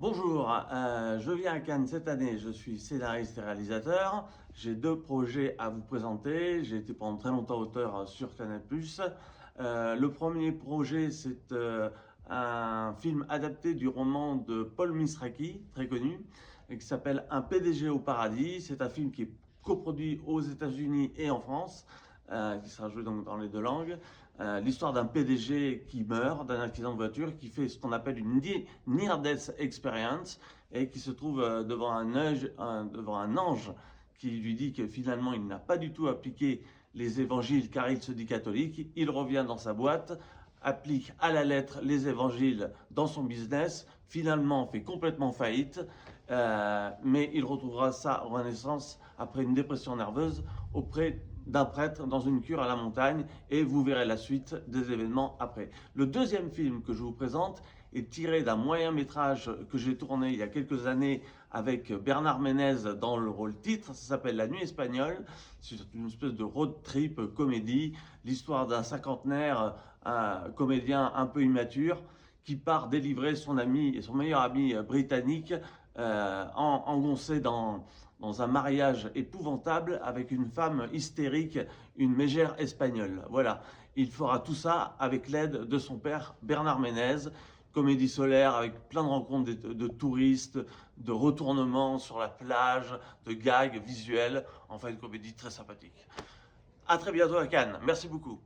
Bonjour, je viens à Cannes cette année, je suis scénariste et réalisateur. J'ai deux projets à vous présenter. J'ai été pendant très longtemps auteur sur Canal+. Le premier projet, c'est un film adapté du roman de Paul Misraki, très connu, et qui s'appelle Un PDG au paradis. C'est un film qui est coproduit aux États-Unis et en France, qui sera joué donc dans les deux langues. L'histoire d'un PDG qui meurt d'un accident de voiture, qui fait ce qu'on appelle une near-death experience et qui se trouve devant un ange qui lui dit que finalement il n'a pas du tout appliqué les évangiles car il se dit catholique. Il revient dans sa boîte, applique à la lettre les évangiles dans son business, finalement fait complètement faillite, mais il retrouvera sa renaissance après une dépression nerveuse auprès d'un prêtre dans une cure à la montagne, et vous verrez la suite des événements après. Le deuxième film que je vous présente est tiré d'un moyen métrage que j'ai tourné il y a quelques années avec Bernard Ménez dans le rôle titre. Ça s'appelle La Nuit espagnole. C'est une espèce de road trip comédie, l'histoire d'un cinquantenaire, un comédien un peu immature qui part délivrer son ami et son meilleur ami britannique engoncé dans un mariage épouvantable avec une femme hystérique, une mégère espagnole. Voilà, il fera tout ça avec l'aide de son père Bernard Ménez. Comédie solaire avec plein de rencontres de touristes, de retournements sur la plage, de gags visuels. Enfin, une comédie très sympathique. À très bientôt à Cannes. Merci beaucoup.